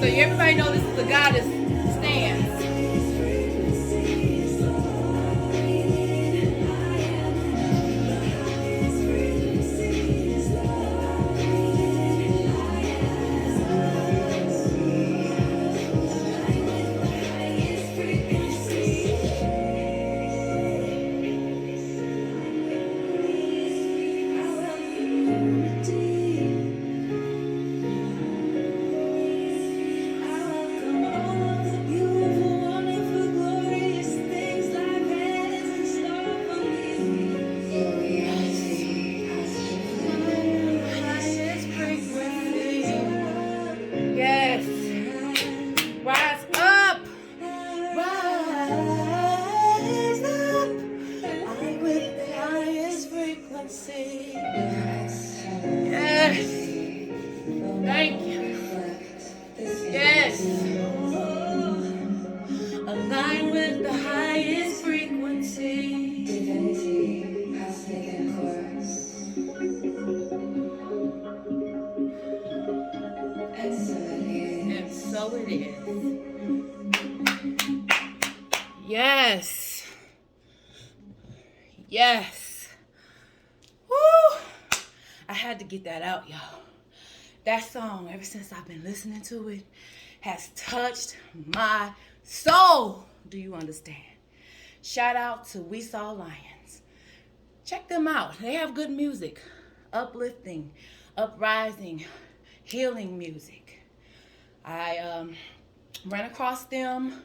So everybody know this is the goddess stance. Yes. Rise up. Rise up. I'm with the highest frequency. Yes. Thank you. Yes. Align with the highest frequency. Divinity has taken course. And so it is. And so it is. Yes. Yes. Woo. I had to get that out, y'all. That song, ever since I've been listening to it, has touched my soul. Do you understand? Shout out to We Saw Lions. check them out. They have good music, uplifting, uprising, healing music. I ran across them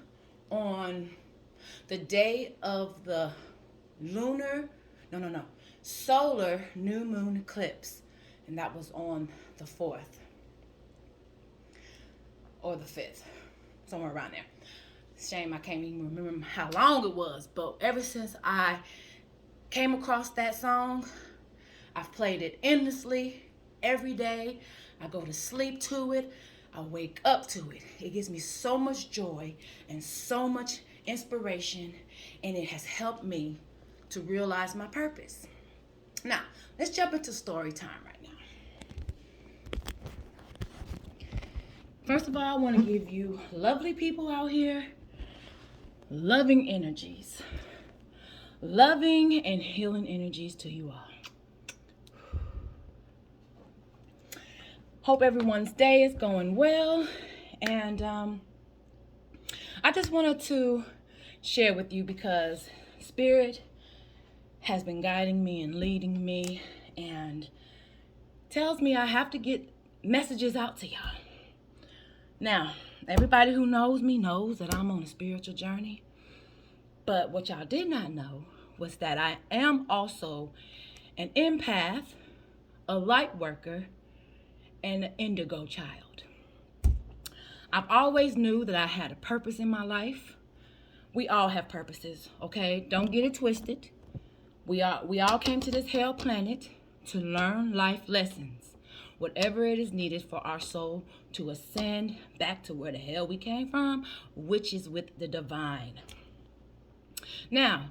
on the day of the solar new moon eclipse, and that was on the 4th or the 5th, somewhere around there. Shame I can't even remember how long it was, but ever since I came across that song, I've played it endlessly every day. I go to sleep to it. I wake up to it. It gives me so much joy and so much inspiration, and it has helped me to realize my purpose. Now, let's jump into story time right now. First of all, I want to give you lovely people out here loving energies. Loving and healing energies to you all. Hope everyone's day is going well. And I just wanted to share with you because Spirit has been guiding me and leading me and tells me I have to get messages out to y'all. Now, everybody who knows me knows that I'm on a spiritual journey. But what y'all did not know was that I am also an empath, a light worker, and an indigo child. I've always knew that I had a purpose in my life. We all have purposes, okay? Don't get it twisted. We all came to this hell planet to learn life lessons, whatever it is needed for our soul to ascend back to where the hell we came from, which is with the divine. Now,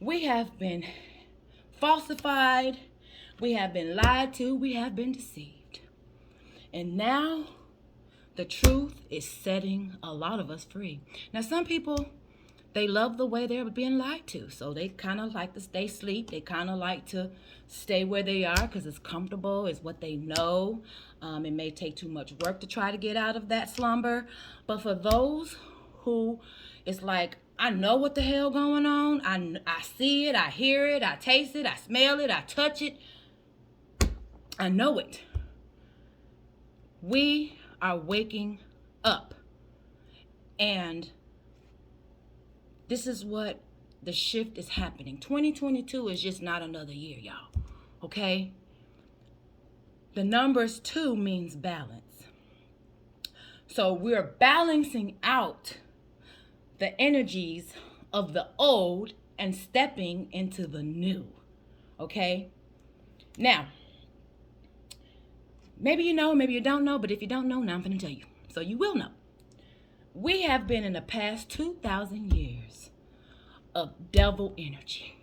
we have been falsified, we have been lied to, we have been deceived. And now, the truth is setting a lot of us free. Now, some people, they love the way they're being lied to. So they kind of like to stay asleep. They kind of like to stay where they are because it's comfortable. It's what they know. It may take too much work to try to get out of that slumber. But for those who it's like, I know what the hell going on. I see it. I hear it. I taste it. I smell it. I touch it. I know it. We are waking up. And this is what the shift is happening. 2022 is just not another year, y'all. Okay? The numbers 2 means balance. So we're balancing out the energies of the old and stepping into the new. Okay? Now, maybe you know, maybe you don't know, but if you don't know, now I'm going to tell you. So you will know. We have been in the past 2,000 years of devil energy.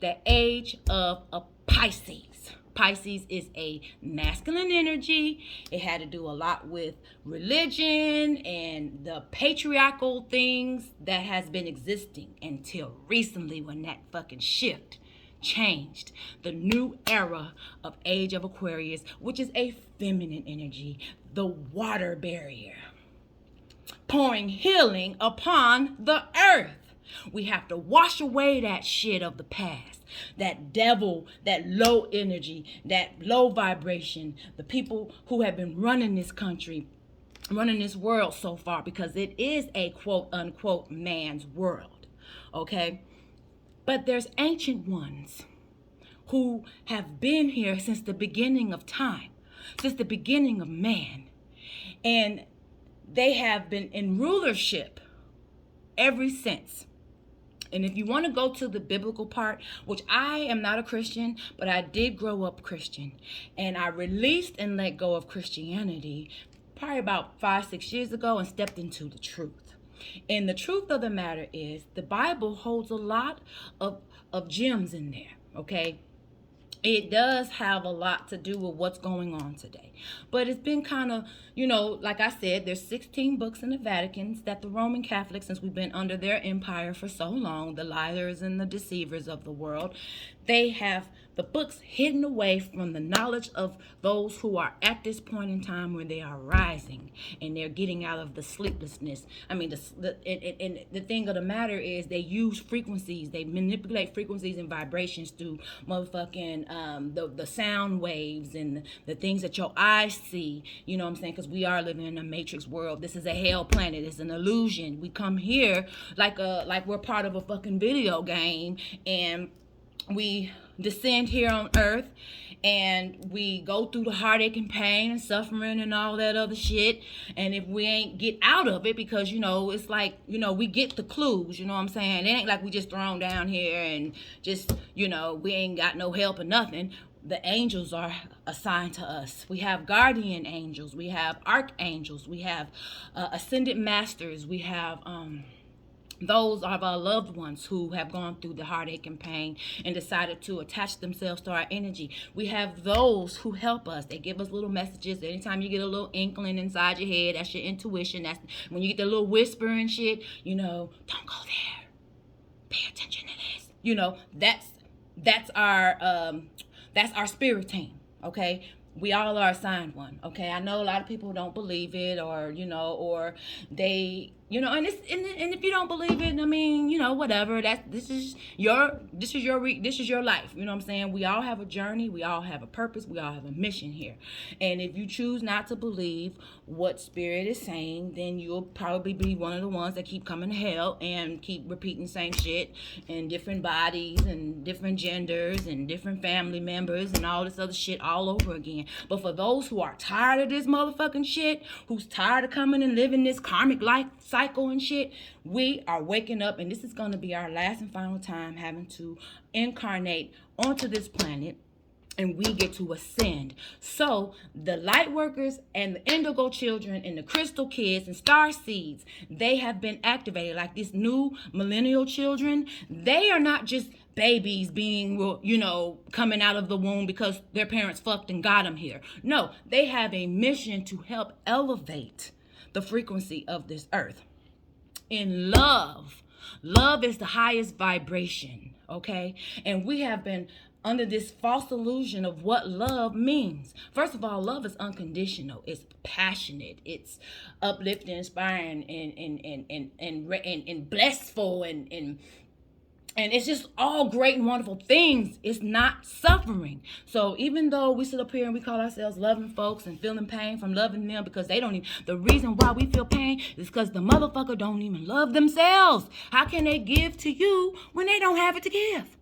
The age of a Pisces. Pisces is a masculine energy. It had to do a lot with religion and the patriarchal things that has been existing until recently when that fucking shift changed. The new era of age of Aquarius, which is a feminine energy, the water barrier, pouring healing upon the earth. We have to wash away that shit of the past, that devil, that low energy, that low vibration, the people who have been running this country, running this world so far, because it is a quote unquote man's world, okay? But there's ancient ones who have been here since the beginning of time, since the beginning of man, and they have been in rulership ever since. And if you want to go to the biblical part, which I am not a Christian, but I did grow up Christian, and I released and let go of Christianity probably about 5-6 years ago and stepped into the truth. And the truth of the matter is the Bible holds a lot of gems in there, okay? It does have a lot to do with what's going on today. But it's been kind of, like I said, there's 16 books in the Vatican that the Roman Catholics, since we've been under their empire for so long, the liars and the deceivers of the world, they have The book's hidden away from the knowledge of those who are at this point in time where they are rising and they're getting out of the sleeplessness. I mean, the thing of the matter is they use frequencies. They manipulate frequencies and vibrations through motherfucking the sound waves and the things that your eyes see. You know what I'm saying? Because we are living in a matrix world. This is a hell planet. It's an illusion. We come here like we're part of a fucking video game, and we descend here on earth and we go through the heartache and pain and suffering and all that other shit. And if we ain't get out of it, because it's like, we get the clues, you know what I'm saying? It ain't like we just thrown down here and just, we ain't got no help or nothing. The angels are assigned to us. We have guardian angels, we have archangels, we have ascended masters, we have those are our loved ones who have gone through the heartache and pain and decided to attach themselves to our energy. We have those who help us. They give us little messages. Anytime you get a little inkling inside your head, that's your intuition. That's when you get the little whisper and shit, don't go there. Pay attention to this. That's our spirit team, okay? We all are assigned one, okay? I know a lot of people don't believe it, or they, and if you don't believe it, I mean, whatever. This is your life. You know what I'm saying? We all have a journey. We all have a purpose. We all have a mission here. And if you choose not to believe what spirit is saying, then you'll probably be one of the ones that keep coming to hell and keep repeating the same shit in different bodies and different genders and different family members and all this other shit all over again. But for those who are tired of this motherfucking shit, who's tired of coming and living this karmic life cycle and shit, we are waking up, and this is going to be our last and final time having to incarnate onto this planet, and we get to ascend. So the light workers and the indigo children and the crystal kids and star seeds, they have been activated. Like these new millennial children, they are not just babies being, coming out of the womb because their parents fucked and got them here. No, they have a mission to help elevate the frequency of this earth in love. Love is the highest vibration, okay? And we have been under this false illusion of what love means. First of all, love is unconditional. It's passionate. It's uplifting, inspiring, and blissful, and it's just all great and wonderful things. It's not suffering. So even though we sit up here and we call ourselves loving folks and feeling pain from loving them, because they don't even, the reason why we feel pain is because the motherfucker don't even love themselves. How can they give to you when they don't have it to give?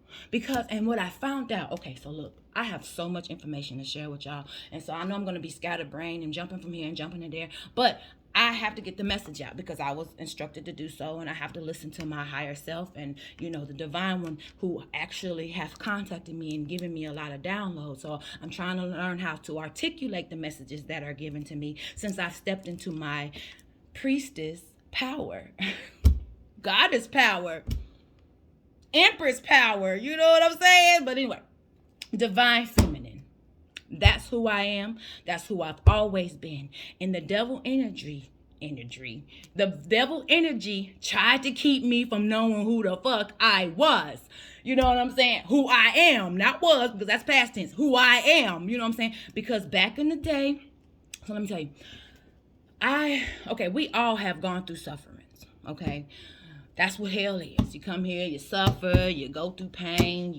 And what I found out, okay, so look, I have so much information to share with y'all. And so I know I'm going to be scatterbrained and jumping from here and jumping in there, but I have to get the message out because I was instructed to do so, and I have to listen to my higher self and, the divine one who actually has contacted me and given me a lot of downloads. So I'm trying to learn how to articulate the messages that are given to me since I stepped into my priestess power, goddess power, empress power. You know what I'm saying? But anyway, divine feminine. That's who I am. That's who I've always been. And the devil energy, the devil energy tried to keep me from knowing who the fuck I was. You know what I'm saying? Who I am, not was, because that's past tense. Who I am, you know what I'm saying? Because back in the day, so let me tell you, we all have gone through sufferings, okay? That's what hell is. You come here, you suffer, you go through pain,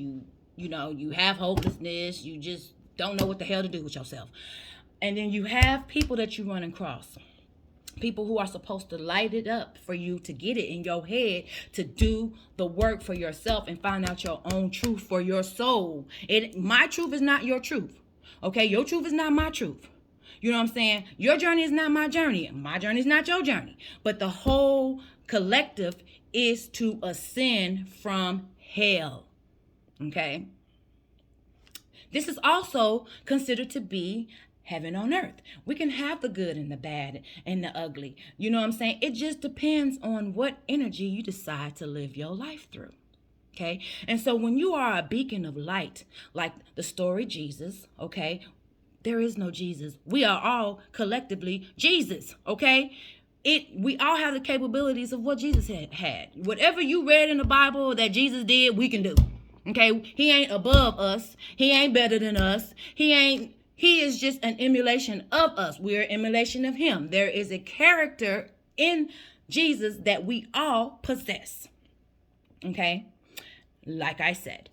you have hopelessness, you just don't know what the hell to do with yourself. And then you have people that you run across. People who are supposed to light it up for you to get it in your head to do the work for yourself and find out your own truth for your soul. My truth is not your truth. Okay? Your truth is not my truth. You know what I'm saying? Your journey is not my journey. My journey is not your journey. But the whole collective is to ascend from hell. Okay? This is also considered to be heaven on earth. We can have the good and the bad and the ugly. You know what I'm saying? It just depends on what energy you decide to live your life through. Okay? And so when you are a beacon of light, like the story Jesus, okay, there is no Jesus. We are all collectively Jesus, okay? We all have the capabilities of what Jesus had. Whatever you read in the Bible that Jesus did, we can do. Okay, he ain't above us. He ain't better than us. He is just an emulation of us. We're an emulation of him. There is a character in Jesus that we all possess. Okay? Like I said,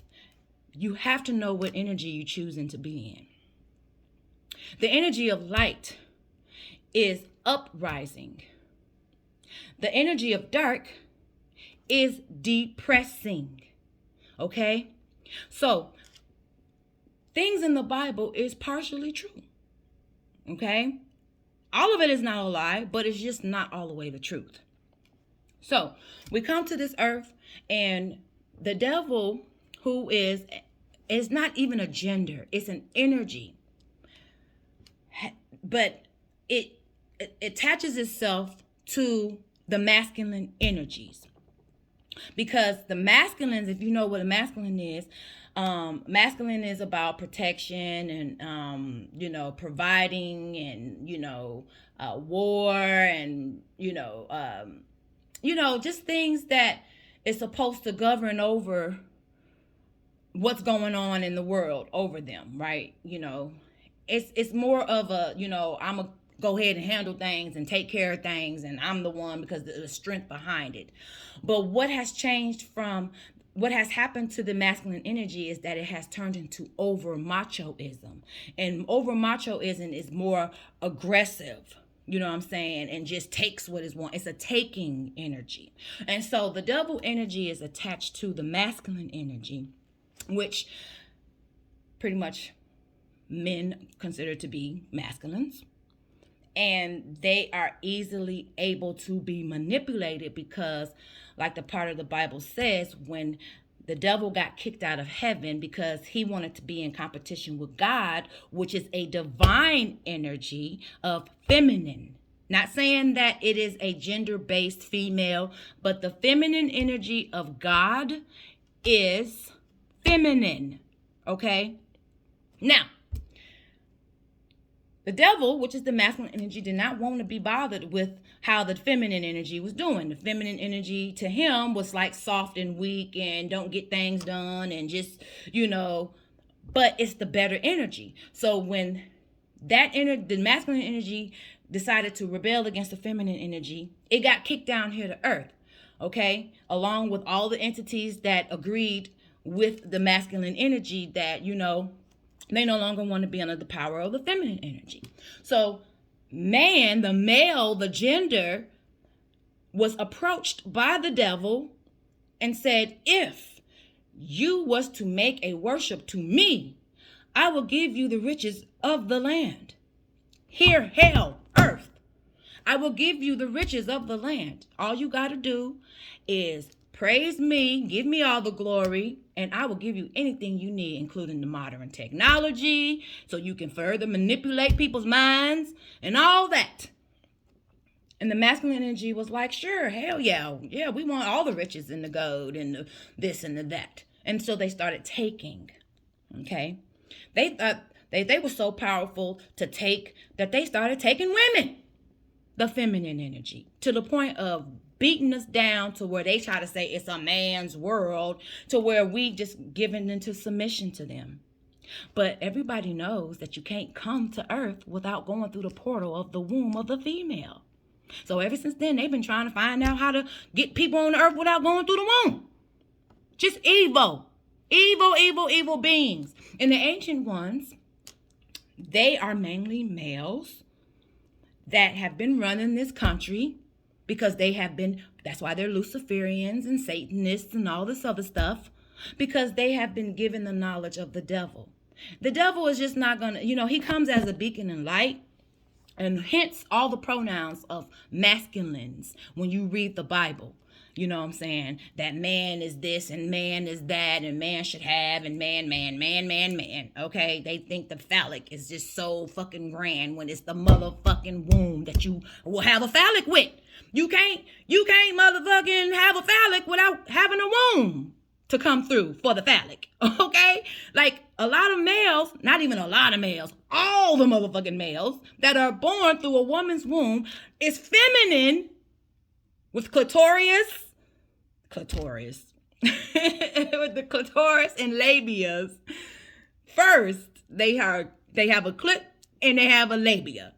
you have to know what energy you're choosing to be in. The energy of light is uprising. The energy of dark is depressing. Okay? So, things in the Bible is partially true. Okay? All of it is not a lie, but it's just not all the way the truth. So, we come to this earth, and the devil, who is not even a gender, it's an energy. But it attaches itself to the masculine energies. Because the masculines, if you know what a masculine is about protection and, providing and, war and, just things that is supposed to govern over what's going on in the world over them, right? It's more of a, I'm a go ahead and handle things and take care of things, and I'm the one because of the strength behind it. But what has happened to the masculine energy is that it has turned into over machoism. And over machoism is more aggressive, you know what I'm saying, and just takes what is wanted. It's a taking energy. And so the double energy is attached to the masculine energy, which pretty much men consider to be masculines. And they are easily able to be manipulated because, like the part of the Bible says, when the devil got kicked out of heaven because he wanted to be in competition with God, which is a divine energy of feminine. Not saying that it is a gender-based female, but the feminine energy of God is feminine. Okay? Now, the devil, which is the masculine energy, did not want to be bothered with how the feminine energy was doing. The feminine energy to him was like soft and weak and don't get things done and just, but it's the better energy. So when the masculine energy decided to rebel against the feminine energy, it got kicked down here to earth, okay? Along with all the entities that agreed with the masculine energy that, they no longer want to be under the power of the feminine energy. So man, the male, the gender, was approached by the devil and said, if you was to make a worship to me, I will give you the riches of the land. Here, hell, earth. I will give you the riches of the land. All you got to do is praise me, give me all the glory, and I will give you anything you need, including the modern technology, so you can further manipulate people's minds and all that. And the masculine energy was like, sure, hell yeah. Yeah, we want all the riches and the gold and the this and the that. And so they started taking, okay? They thought they were so powerful to take that they started taking women, the feminine energy, to the point of beating us down to where they try to say it's a man's world, to where we just given into submission to them. But everybody knows that you can't come to earth without going through the portal of the womb of the female. So ever since then, they've been trying to find out how to get people on the earth without going through the womb. Just evil beings. And the ancient ones, they are mainly males that have been running this country, because that's why they're Luciferians and Satanists and all this other stuff, because they have been given the knowledge of the devil. The devil is just not going to, he comes as a beacon and light, and hence all the pronouns of masculines when you read the Bible. You know what I'm saying? That man is this and man is that and man should have and man. Okay? They think the phallic is just so fucking grand when it's the motherfucking womb that you will have a phallic with. You can't motherfucking have a phallic without having a womb to come through for the phallic. Okay? Like a lot of males, not even a lot of males, all the motherfucking males that are born through a woman's womb is feminine with with the clitoris and labias. First, they have a clit and they have a labia.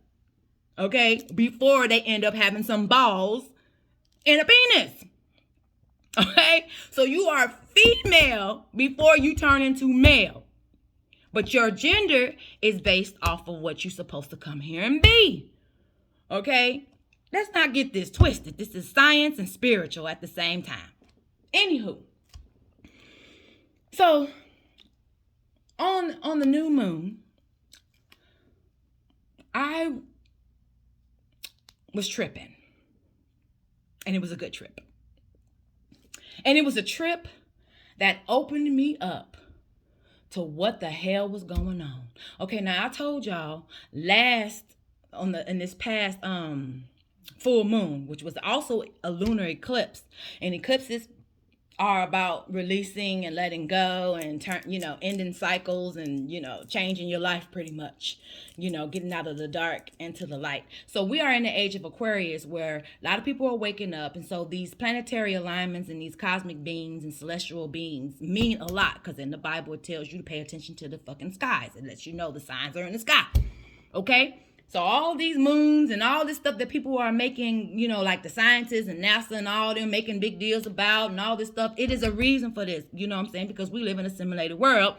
Okay? Before they end up having some balls and a penis. Okay? So you are female before you turn into male. But your gender is based off of what you're supposed to come here and be. Okay? Let's not get this twisted. This is science and spiritual at the same time. Anywho. So, on the new moon, I was tripping. And it was a good trip. And it was a trip that opened me up to what the hell was going on. Okay, now I told y'all in this past full moon, which was also a lunar eclipse. And eclipses are about releasing and letting go and ending cycles and, changing your life pretty much, getting out of the dark into the light. So we are in the age of Aquarius where a lot of people are waking up. And so these planetary alignments and these cosmic beings and celestial beings mean a lot, because in the Bible, it tells you to pay attention to the fucking skies. It lets you know the signs are in the sky. Okay? So all these moons and all this stuff that people are making, like the scientists and NASA and all them making big deals about and all this stuff, it is a reason for this. You know what I'm saying? Because we live in a simulated world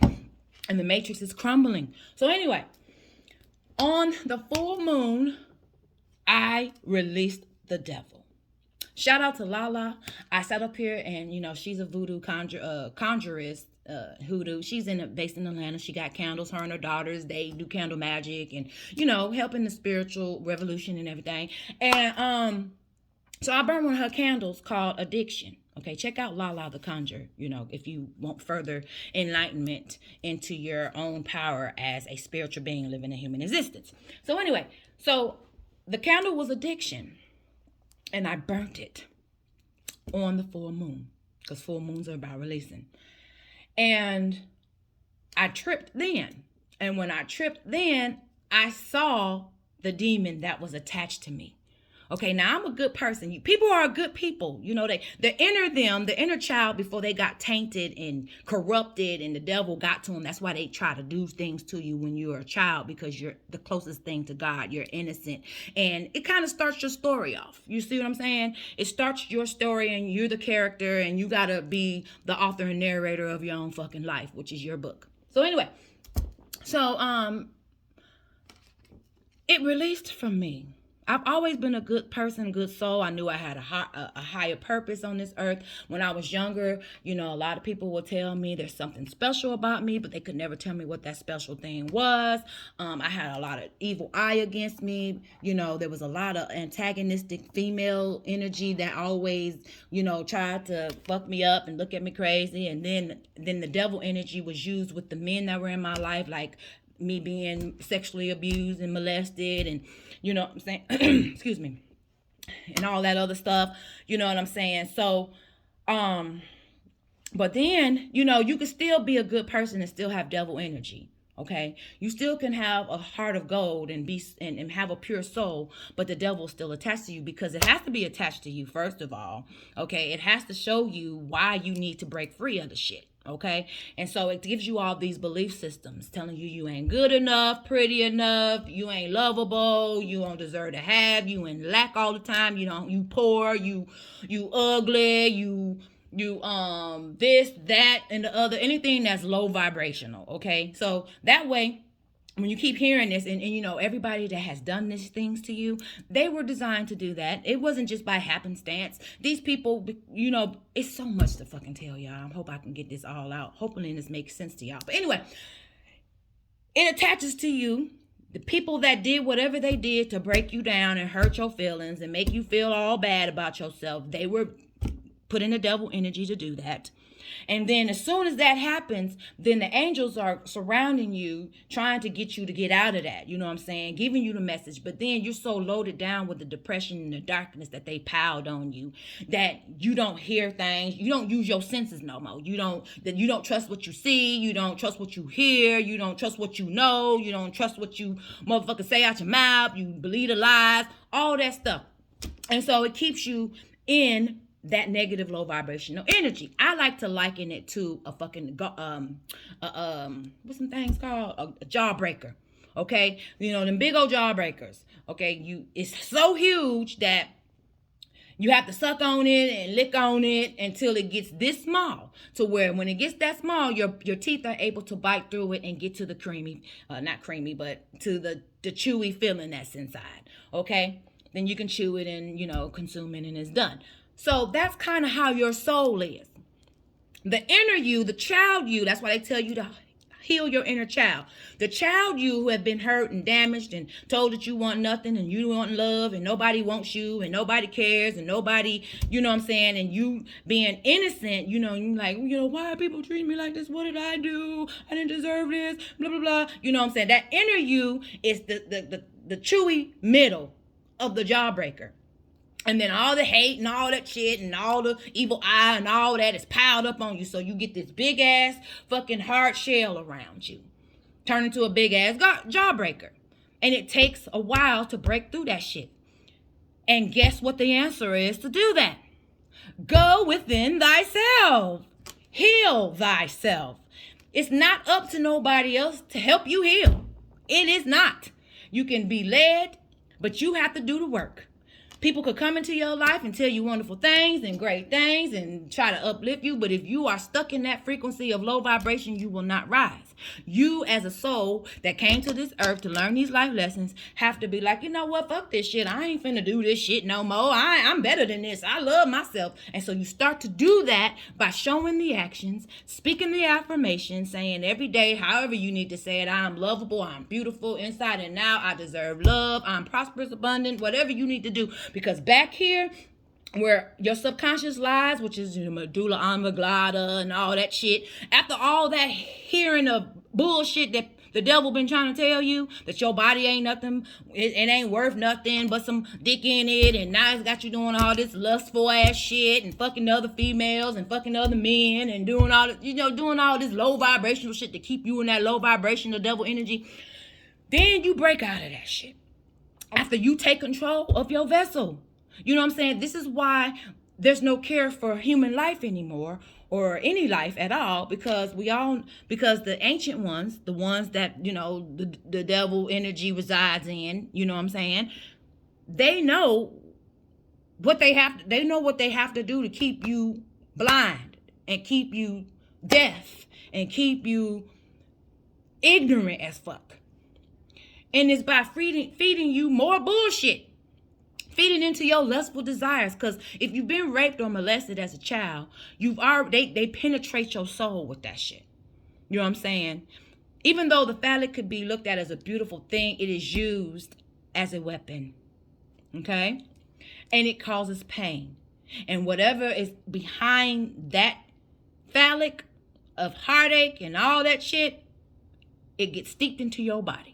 and the matrix is crumbling. So anyway, on the full moon, I released the devil. Shout out to Lala. I sat up here and, she's a voodoo conjurist. Hoodoo. She's based in Atlanta. She got candles. Her and her daughters, they do candle magic and helping the spiritual revolution and everything. And so I burned one of her candles called Addiction. Okay, check out Lala the Conjure. If you want further enlightenment into your own power as a spiritual being living a human existence. So anyway, the candle was Addiction, and I burnt it on the full moon, because full moons are about releasing. And I tripped then. And when I tripped then, I saw the demon that was attached to me. Okay, now I'm a good person. People are good people. The inner child, before they got tainted and corrupted and the devil got to them. That's why they try to do things to you when you're a child, because you're the closest thing to God. You're innocent. And it kind of starts your story off. You see what I'm saying? It starts your story and you're the character and you got to be the author and narrator of your own fucking life, which is your book. So anyway, it released from me. I've always been a good person, good soul. I knew I had a higher purpose on this earth. When I was younger, a lot of people would tell me there's something special about me, but they could never tell me what that special thing was. I had a lot of evil eye against me. There was a lot of antagonistic female energy that always, tried to fuck me up and look at me crazy. And then the devil energy was used with the men that were in my life, like me being sexually abused and molested and, what I'm saying, excuse me, and all that other stuff, what I'm saying? So, but then, you can still be a good person and still have devil energy. Okay, you still can have a heart of gold and and have a pure soul, but the devil's still attached to you, because it has to be attached to you, first of all. Okay, it has to show you why you need to break free of the shit. Okay, and so it gives you all these belief systems telling you ain't good enough, pretty enough, you ain't lovable, you don't deserve to have, you in lack all the time, you poor, you ugly, you this, that, and the other, anything that's low vibrational. Okay, so that way, when you keep hearing this and everybody that has done these things to you, they were designed to do that. It wasn't just by happenstance. These people, it's so much to fucking tell y'all. I hope I can get this all out. Hopefully this makes sense to y'all. But anyway, it attaches to you. The people that did whatever they did to break you down and hurt your feelings and make you feel all bad about yourself, they were put in the devil energy to do that. And then as soon as that happens, then the angels are surrounding you, trying to get you to get out of that. You know what I'm saying? Giving you the message. But then you're so loaded down with the depression and the darkness that they piled on you that you don't hear things. You don't use your senses no more. You don't trust what you see. You don't trust what you hear. You don't trust what you know. You don't trust what you motherfuckers say out your mouth. You believe the lies, all that stuff. And so it keeps you in that negative low vibrational energy. I like to liken it to a fucking what's some things called, a jawbreaker. Okay, you know them big old jawbreakers. Okay, it's so huge that you have to suck on it and lick on it until it gets this small, to where when it gets that small, your teeth are able to bite through it and get to the creamy, not creamy, but to the chewy feeling that's inside. Okay, then you can chew it and consume it and it's done. So that's kind of how your soul is. The inner you, the child you, that's why they tell you to heal your inner child. The child you who have been hurt and damaged and told that you want nothing and you want love and nobody wants you and nobody cares and nobody, and you being innocent, you're like, why are people treating me like this? What did I do? I didn't deserve this, blah, blah, blah. That inner you is the chewy middle of the jawbreaker. And then all the hate and all that shit and all the evil eye and all that is piled up on you. So you get this big ass fucking hard shell around you. Turn into a big ass jawbreaker. And it takes a while to break through that shit. And guess what the answer is to do that? Go within thyself. Heal thyself. It's not up to nobody else to help you heal. It is not. You can be led, but you have to do the work. People could come into your life and tell you wonderful things and great things and try to uplift you. But if you are stuck in that frequency of low vibration, you will not rise. You as a soul that came to this earth to learn these life lessons have to be like, you know what? Fuck this shit. I ain't finna do this shit no more. I'm better than this. I love myself. And so you start to do that by showing the actions, speaking the affirmations, saying every day, however you need to say it, I'm lovable, I'm beautiful inside and out, I deserve love, I'm prosperous, abundant, whatever you need to do. Because back here, where your subconscious lies, which is your medulla oblongata and all that shit, after all that hearing of bullshit that the devil been trying to tell you, that your body ain't nothing, it ain't worth nothing but some dick in it, and now it's got you doing all this lustful ass shit and fucking other females and fucking other men and doing all this, doing all this low vibrational shit to keep you in that low vibrational devil energy. Then you break out of that shit after you take control of your vessel. This is why there's no care for human life anymore, or any life at all, because the ancient ones, the ones that, the devil energy resides in, they know what they have to do to keep you blind and keep you deaf and keep you ignorant as fuck. And it's by feeding you more bullshit. Feeding into your lustful desires. Because if you've been raped or molested as a child, they penetrate your soul with that shit. You know what I'm saying? Even though the phallic could be looked at as a beautiful thing, it is used as a weapon. Okay? And it causes pain. And whatever is behind that phallic of heartache and all that shit, it gets steeped into your body.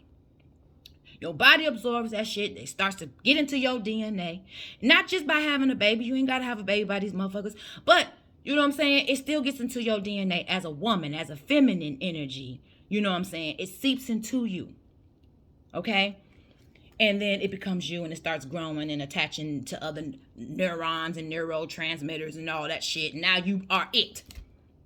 Your body absorbs that shit. It starts to get into your DNA. Not just by having a baby. You ain't got to have a baby by these motherfuckers. But, you know what I'm saying? It still gets into your DNA as a woman, as a feminine energy. You know what I'm saying? It seeps into you. Okay? And then it becomes you and it starts growing and attaching to other neurons and neurotransmitters and all that shit. Now you are it.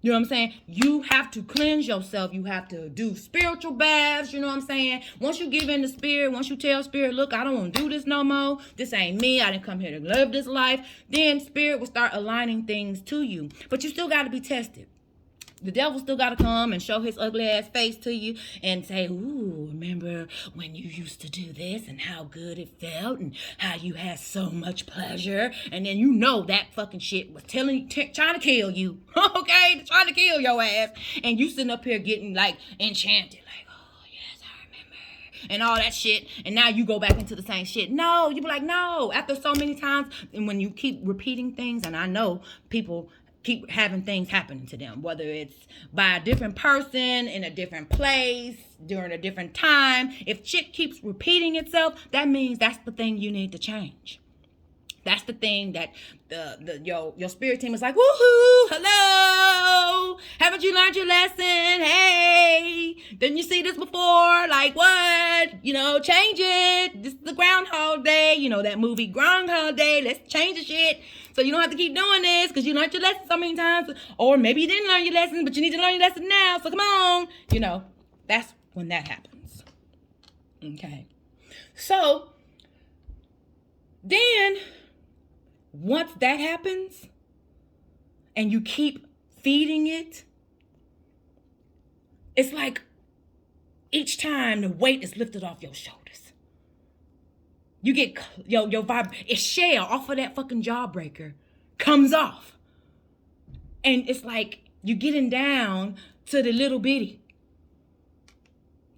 You know what I'm saying? You have to cleanse yourself. You have to do spiritual baths. You know what I'm saying? Once you give in to spirit, once you tell spirit, look, I don't want to do this no more. This ain't me. I didn't come here to live this life. Then spirit will start aligning things to you. But you still got to be tested. The devil still got to come and show his ugly ass face to you and say, ooh, remember when you used to do this and how good it felt and how you had so much pleasure. And then that fucking shit was trying to kill you. Okay? Trying to kill your ass. And you sitting up here getting like enchanted. Like, oh, yes, I remember. And all that shit. And now you go back into the same shit. No, you be like, no. After so many times, and when you keep repeating things, and I know people keep having things happening to them, whether it's by a different person, in a different place, during a different time. If shit keeps repeating itself, that means that's the thing you need to change. That's the thing that your spirit team is like, woohoo, hello, haven't you learned your lesson? Hey, didn't you see this before? Like what? Change it. This is the Groundhog Day. That movie Groundhog Day. Let's change the shit. So you don't have to keep doing this because you learned your lesson so many times. Or maybe you didn't learn your lesson, but you need to learn your lesson now. So come on. That's when that happens. Okay. So then once that happens and you keep feeding it, it's like each time the weight is lifted off your shoulders. You get your vibe, its shell off of that fucking jawbreaker comes off. And it's like you getting down to the little bitty,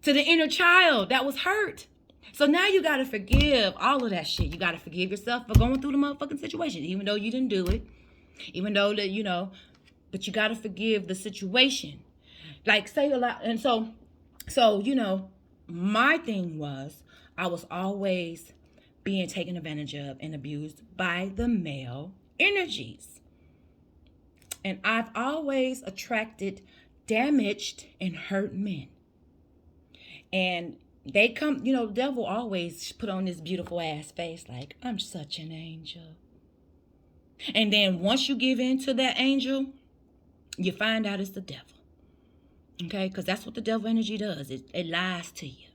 to the inner child that was hurt. So now you got to forgive all of that shit. You got to forgive yourself for going through the motherfucking situation, even though you didn't do it, even though that, but you got to forgive the situation. Like say a lot. And so, my thing was I was always being taken advantage of and abused by the male energies. And I've always attracted damaged and hurt men. And they come, the devil always put on this beautiful ass face like, I'm such an angel. And then once you give in to that angel, you find out it's the devil. Okay? Because that's what the devil energy does. It lies to you.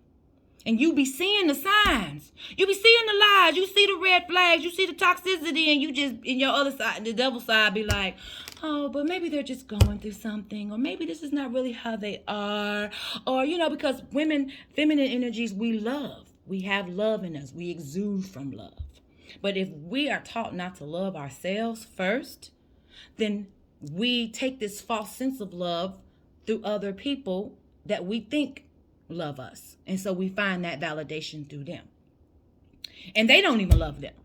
And you be seeing the signs. You be seeing the lies. You see the red flags. You see the toxicity. And you just, in your other side, the devil side, be like, oh, but maybe they're just going through something. Or maybe this is not really how they are. Or, because women, feminine energies, we love. We have love in us. We exude from love. But if we are taught not to love ourselves first, then we take this false sense of love through other people that we think love us. And so we find that validation through them. And they don't even love them.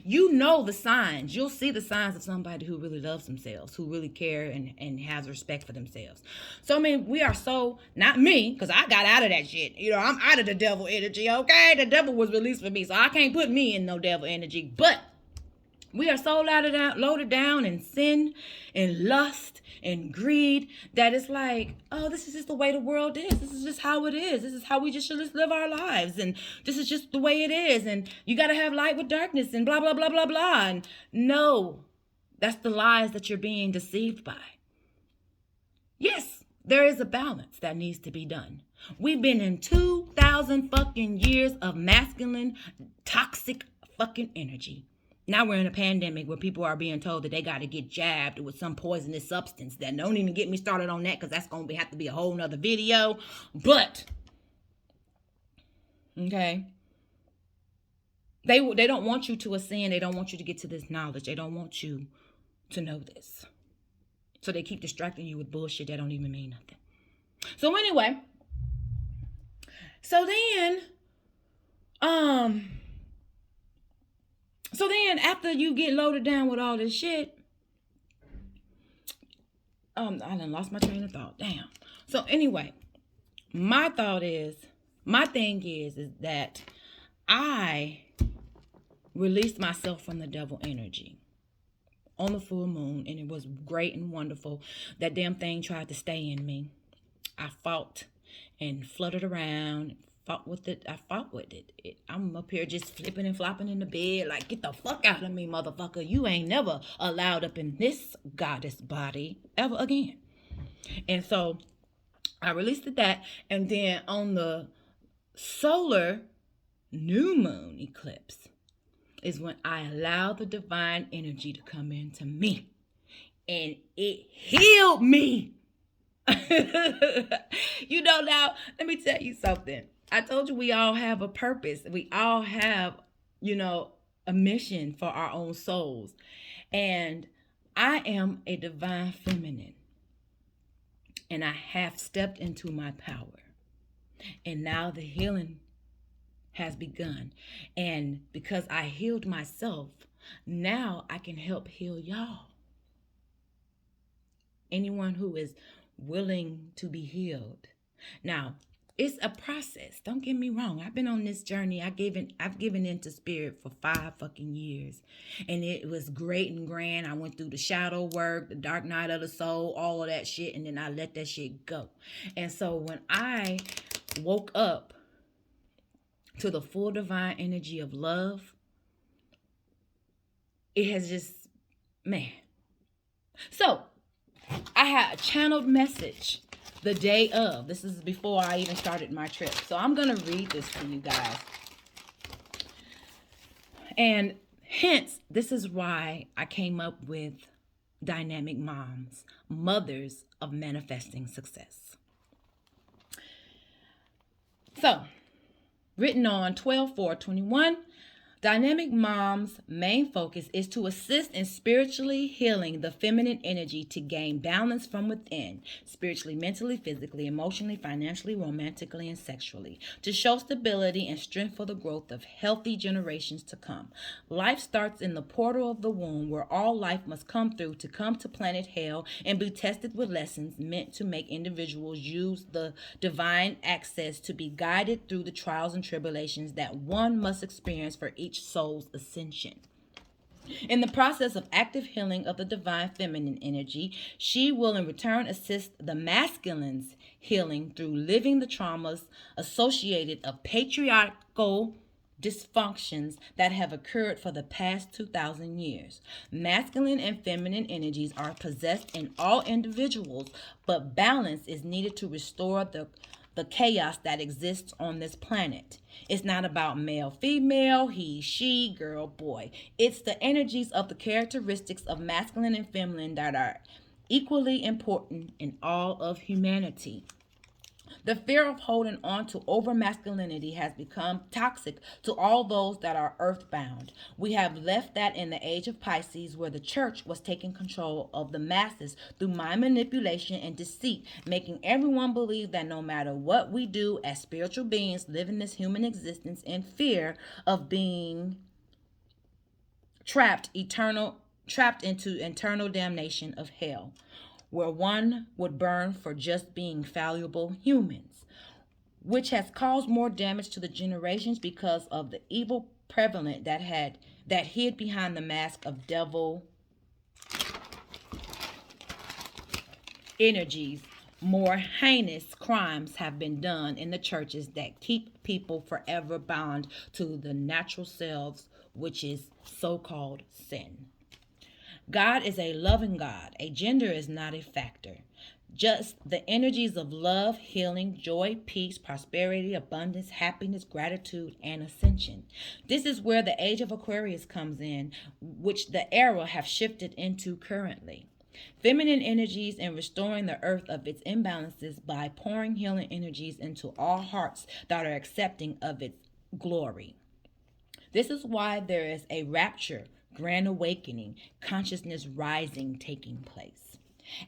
You know the signs. You'll see the signs of somebody who really loves themselves, who really care and has respect for themselves. So, we are so, not me, because I got out of that shit. I'm out of the devil energy, okay? The devil was released for me, so I can't put me in no devil energy. But we are so loaded down in sin and lust and greed that it's like, oh, this is just the way the world is. This is just how it is. This is how we just should live our lives. And this is just the way it is. And you got to have light with darkness and blah, blah, blah, blah, blah. And no, that's the lies that you're being deceived by. Yes, there is a balance that needs to be done. We've been in 2,000 fucking years of masculine, toxic fucking energy. Now we're in a pandemic where people are being told that they got to get jabbed with some poisonous substance. That don't even get me started on that because that's going to have to be a whole nother video. But, okay, they don't want you to ascend. They don't want you to get to this knowledge. They don't want you to know this. So they keep distracting you with bullshit that don't even mean nothing. So anyway, so then after you get loaded down with all this shit, I done lost my train of thought. Damn. So anyway, my thing is that I released myself from the devil energy on the full moon, and it was great and wonderful. That damn thing tried to stay in me. I fought and fluttered around. I fought with it. I'm up here just flipping and flopping in the bed like, get the fuck out of me, motherfucker. You ain't never allowed up in this goddess body ever again. And so I released that. And then on the solar new moon eclipse is when I allowed the divine energy to come into me. And it healed me. Now, let me tell you something. I told you we all have a purpose. We all have, a mission for our own souls. And I am a divine feminine. And I have stepped into my power. And now the healing has begun. And because I healed myself, now I can help heal y'all. Anyone who is willing to be healed. Now, it's a process. Don't get me wrong. I've been on this journey. I've given into spirit for 5 fucking years. And it was great and grand. I went through the shadow work, the dark night of the soul, all of that shit. And then I let that shit go. And so when I woke up to the full divine energy of love, it has just Man. So, I had a channeled message the day of. This is before I even started my trip. So, I'm going to read this to you guys. And hence, this is why I came up with Dynamic Moms, Mothers of Manifesting Success. So, written on 12/4/21, Dynamic Mom's main focus is to assist in spiritually healing the feminine energy to gain balance from within, spiritually, mentally, physically, emotionally, financially, romantically, and sexually, to show stability and strength for the growth of healthy generations to come. Life starts in the portal of the womb, where all life must come through to come to planet Hell and be tested with lessons meant to make individuals use the divine access to be guided through the trials and tribulations that one must experience for each soul's ascension. In the process of active healing of the divine feminine energy, she will in return assist the masculine's healing through living the traumas associated of patriarchal dysfunctions that have occurred for the past 2,000 years. Masculine and feminine energies are possessed in all individuals, but balance is needed to restore the chaos that exists on this planet. It's not about male, female, he, she, girl, boy. It's the energies of the characteristics of masculine and feminine that are equally important in all of humanity. The fear of holding on to over masculinity has become toxic to all those that are earthbound. We have left that in the age of Pisces, where the church was taking control of the masses through mind manipulation and deceit, making everyone believe that no matter what we do as spiritual beings living this human existence in fear of being trapped into eternal damnation of hell, where one would burn for just being fallible humans, which has caused more damage to the generations because of the evil prevalent that hid behind the mask of devil energies. More heinous crimes have been done in the churches that keep people forever bound to the natural selves, which is so-called sin. God is a loving God. A gender is not a factor. Just the energies of love, healing, joy, peace, prosperity, abundance, happiness, gratitude, and ascension. This is where the age of Aquarius comes in, which the era have shifted into currently. Feminine energies in restoring the earth of its imbalances by pouring healing energies into all hearts that are accepting of its glory. This is why there is a rapture, grand awakening, consciousness rising taking place.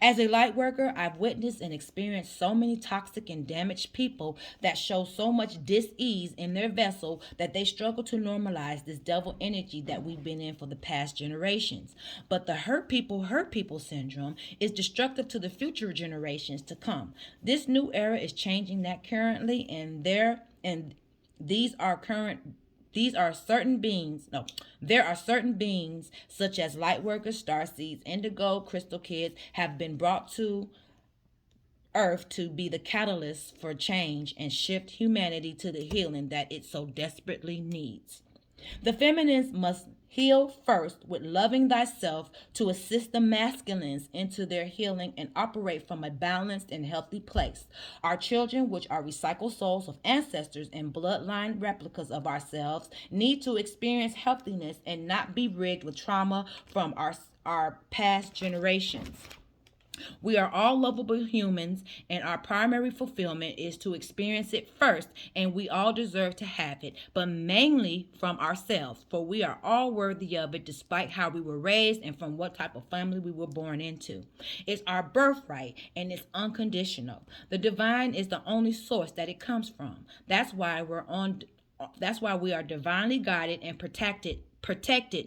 As a light worker, I've witnessed and experienced so many toxic and damaged people that show so much dis-ease in their vessel that they struggle to normalize this devil energy that we've been in for the past generations. But the hurt people syndrome is destructive to the future generations to come. This new era is changing that currently, and there are certain beings such as light workers, starseeds, indigo, crystal kids have been brought to earth to be the catalyst for change and shift humanity to the healing that it so desperately needs. The feminines must heal first with loving thyself to assist the masculines into their healing and operate from a balanced and healthy place. Our children, which are recycled souls of ancestors and bloodline replicas of ourselves, need to experience healthiness and not be rigged with trauma from our past generations. We are all lovable humans, and our primary fulfillment is to experience it first, and we all deserve to have it, but mainly from ourselves, for we are all worthy of it despite how we were raised and from what type of family we were born into. It's our birthright, and it's unconditional. The divine is the only source that it comes from. That's why we are divinely guided and protected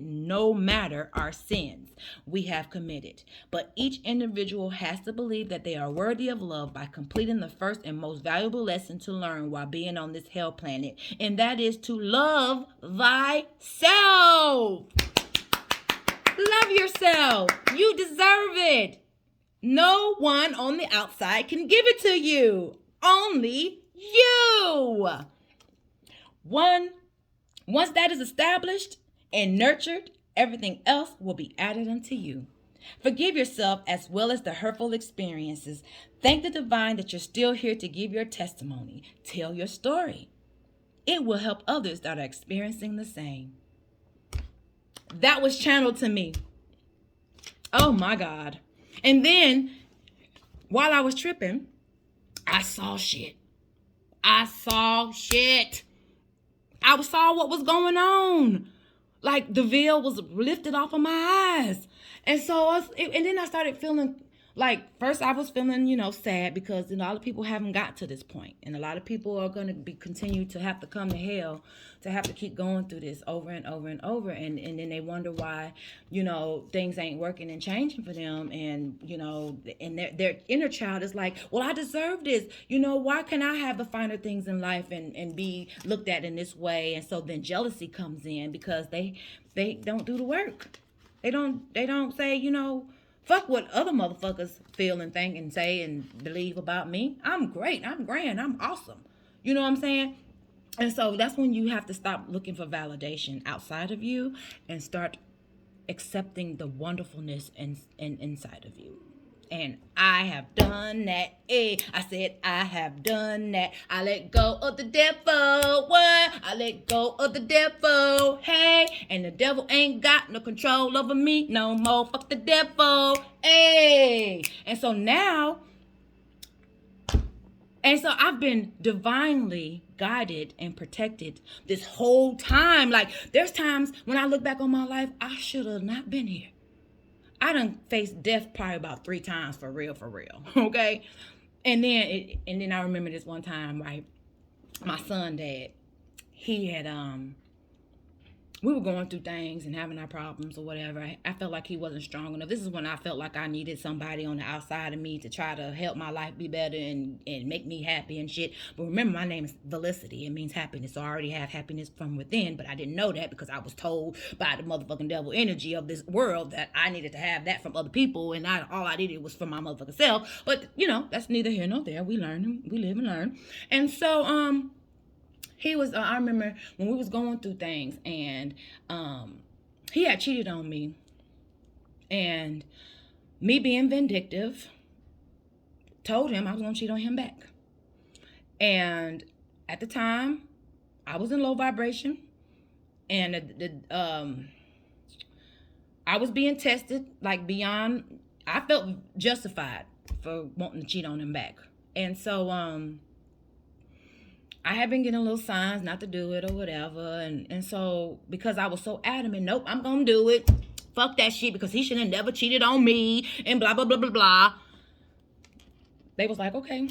no matter our sins we have committed. But each individual has to believe that they are worthy of love by completing the first and most valuable lesson to learn while being on this hell planet, and that is to love thyself. Love yourself. You deserve it. No one on the outside can give it to you. Only you. Once that is established and nurtured Everything else will be added unto you. Forgive yourself as well as the hurtful experiences. Thank the divine that you're still here to give your testimony. Tell your story. It will help others that are experiencing the same. That was channeled to me. Oh my God. And then while I was tripping, I saw shit. I saw shit. I saw what was going on. Like the veil was lifted off of my eyes. And so, and then I started feeling like, first I was feeling, sad because, a lot of people haven't got to this point. And a lot of people are going to be continue to have to come to hell, to have to keep going through this over and over and over. And then they wonder why, things ain't working and changing for them. And, and their inner child is like, well, I deserve this. Why can I have the finer things in life and be looked at in this way? And so then jealousy comes in because they don't do the work. They don't say, fuck what other motherfuckers feel and think and say and believe about me. I'm great. I'm grand. I'm awesome. You know what I'm saying? And so that's when you have to stop looking for validation outside of you and start accepting the wonderfulness inside of you. And I have done that. I said I have done that. I let go of the devil. What? I let go of the devil. Hey, and the devil ain't got no control over me no more. Fuck the devil. Hey. And so I've been divinely guided and protected this whole time. Like, there's times when I look back on my life, I should have not been here. I done faced death probably about 3 times for real. Okay. And then I remember this one time, right? My son dad, he had, we were going through things and having our problems or whatever. I felt like he wasn't strong enough. This is when I felt like I needed somebody on the outside of me to try to help my life be better and make me happy and shit. But remember, my name is Felicity. It means happiness. So I already have happiness from within, but I didn't know that because I was told by the motherfucking devil energy of this world that I needed to have that from other people, and all I needed was from my motherfucking self. But, that's neither here nor there. We learn, we live and learn. And so, he was, I remember when we was going through things, and he had cheated on me, and me being vindictive, told him I was going to cheat on him back. And at the time, I was in low vibration, and I was being tested, like beyond, I felt justified for wanting to cheat on him back. And so, I had been getting little signs not to do it or whatever. And so, because I was so adamant, nope, I'm going to do it. Fuck that shit, because he should have never cheated on me and blah, blah, blah, blah, blah. They was like, okay.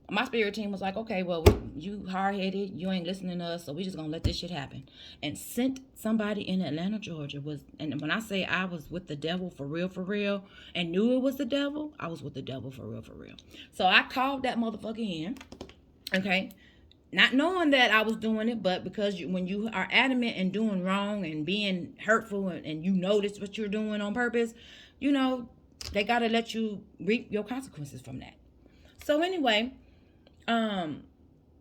My spirit team was like, okay, well, you hard-headed. You ain't listening to us, so we just going to let this shit happen. And sent somebody in Atlanta, Georgia. And when I say I was with the devil for real, and knew it was the devil, I was with the devil for real. So I called that motherfucker in, okay? Not knowing that I was doing it, but because when you are adamant and doing wrong and being hurtful and you notice what you're doing on purpose, they got to let you reap your consequences from that. So anyway,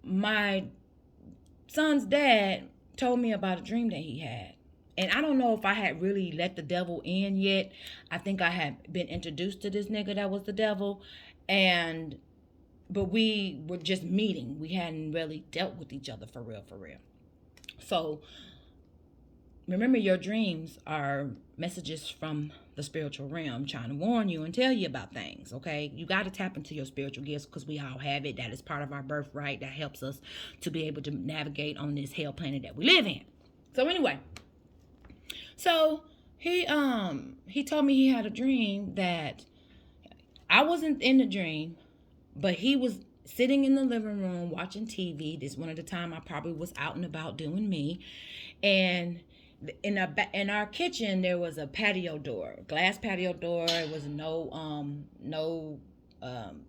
my son's dad told me about a dream that he had. And I don't know if I had really let the devil in yet. I think I had been introduced to this nigga that was the devil. But we were just meeting. We hadn't really dealt with each other for real. So, remember, your dreams are messages from the spiritual realm trying to warn you and tell you about things, okay? You got to tap into your spiritual gifts because we all have it. That is part of our birthright. That helps us to be able to navigate on this hell planet that we live in. So, anyway. So, he told me he had a dream that I wasn't in the dream. But he was sitting in the living room watching TV. This one of the time I probably was out and about doing me. And in our kitchen, there was a patio door, glass patio door. It was no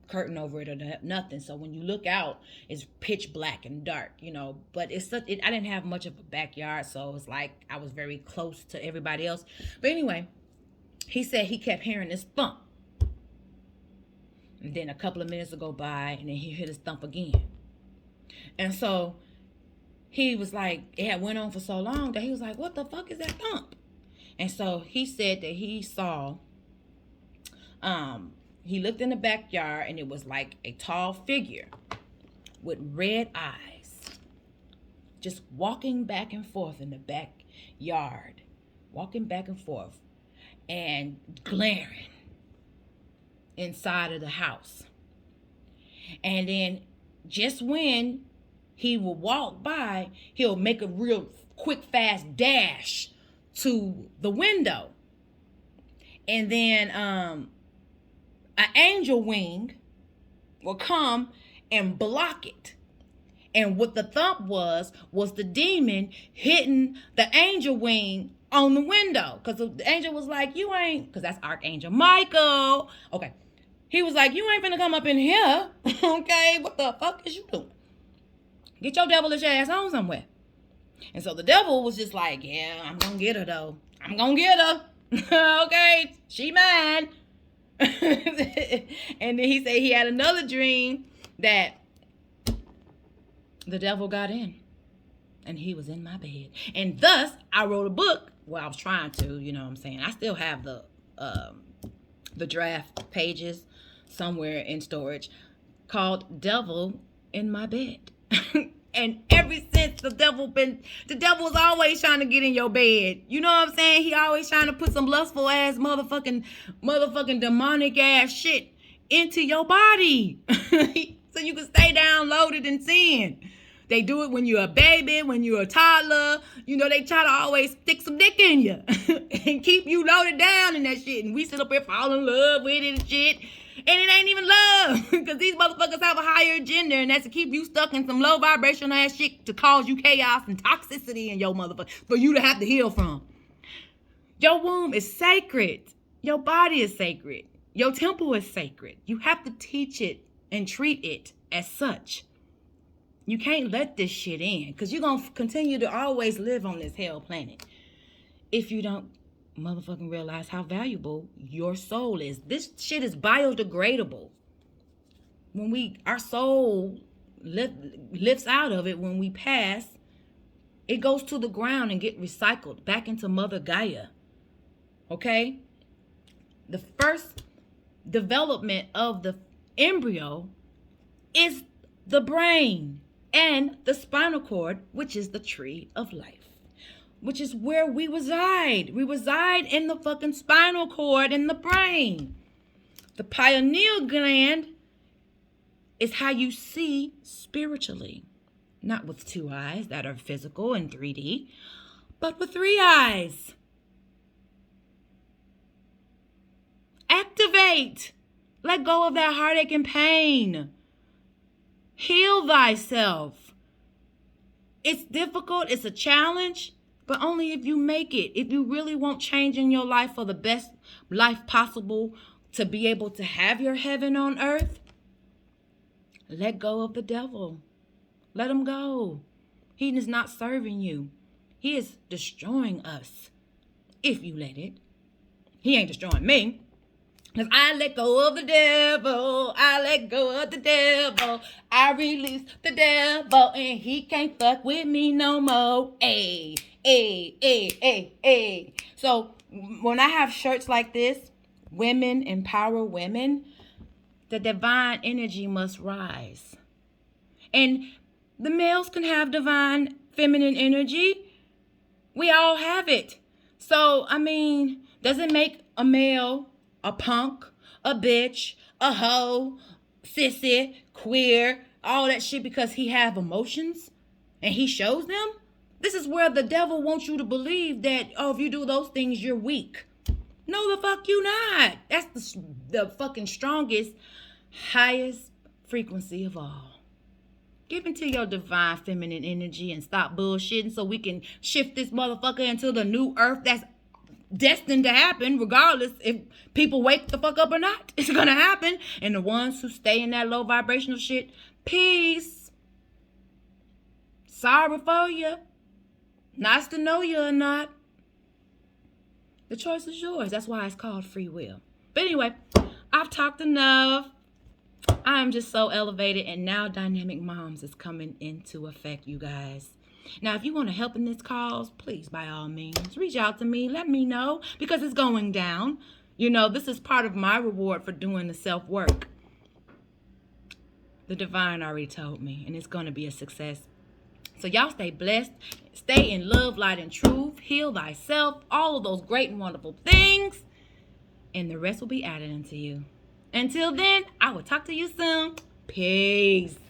curtain over it or nothing. So when you look out, it's pitch black and dark, But I didn't have much of a backyard, so it's like I was very close to everybody else. But anyway, he said he kept hearing this thump. And then a couple of minutes would go by, and then he hit his thump again. And so he was like, it had went on for so long that he was like, what the fuck is that thump? And so he said that he saw, he looked in the backyard and it was like a tall figure with red eyes just walking back and forth in the backyard, walking back and forth and glaring inside of the house. And then just when he will walk by, he'll make a real quick, fast dash to the window. And then an angel wing will come and block it. And what the thump was the demon hitting the angel wing on the window. Because the angel was like, you ain't, because that's Archangel Michael. Okay. He was like, you ain't finna come up in here. Okay, what the fuck is you doing? Get your devilish ass on somewhere. And so the devil was just like, yeah, I'm gonna get her though. I'm gonna get her. Okay, she mine. And then he said he had another dream that the devil got in and he was in my bed. And thus I wrote a book. Well, I was trying to, you know what I'm saying? I still have the draft pages somewhere in storage called Devil in My Bed. And ever since the devil was always trying to get in your bed. You know what I'm saying? He always trying to put some lustful ass motherfucking demonic ass shit into your body. So you can stay downloaded in sin. They do it when you're a baby, when you're a toddler. You know, they try to always stick some dick in you and keep you loaded down in that shit. And we sit up here fall in love with it and shit. And it ain't even love. Because these motherfuckers have a higher agenda. And that's to keep you stuck in some low vibrational ass shit to cause you chaos and toxicity in your motherfucker. For you to have to heal from. Your womb is sacred. Your body is sacred. Your temple is sacred. You have to teach it and treat it as such. You can't let this shit in. Because you're going to continue to always live on this hell planet. If you don't motherfucking realize how valuable your soul is. This shit is biodegradable. When our soul lifts out of it when we pass, it goes to the ground and get recycled back into Mother Gaia. Okay? The first development of the embryo is the brain and the spinal cord, which is the tree of life. Which is where we reside. We reside in the fucking spinal cord in the brain. The pineal gland is how you see spiritually. Not with 2 eyes that are physical and 3D, but with 3 eyes. Activate. Let go of that heartache and pain. Heal thyself. It's difficult. It's a challenge. But only if you make it. If you really want change in your life for the best life possible to be able to have your heaven on earth, let go of the devil. Let him go. He is not serving you. He is destroying us if you let it. He ain't destroying me. Because I let go of the devil. I let go of the devil. I release the devil and he can't fuck with me no more. Ay. So when I have shirts like this, women empower women, the divine energy must rise. And the males can have divine feminine energy. We all have it. So, I mean, does it make a male a punk, a bitch, a hoe, sissy, queer, all that shit because he have emotions and he shows them? This is where the devil wants you to believe that, oh, if you do those things, you're weak. No, the fuck you not. That's the fucking strongest, highest frequency of all. Give into your divine feminine energy and stop bullshitting so we can shift this motherfucker into the new earth that's destined to happen regardless if people wake the fuck up or not. It's gonna happen. And the ones who stay in that low vibrational shit, peace. Sorry for you. Nice to know you or not. The choice is yours. That's why it's called free will. But anyway, I've talked enough. I am just so elevated. And now Dynamic Moms is coming into effect, you guys. Now, if you want to help in this cause, please, by all means, reach out to me. Let me know, because it's going down. You know, this is part of my reward for doing the self-work. The divine already told me, and it's going to be a success. So y'all stay blessed. Stay in love, light, and truth. Heal thyself. All of those great and wonderful things. And the rest will be added unto you. Until then, I will talk to you soon. Peace.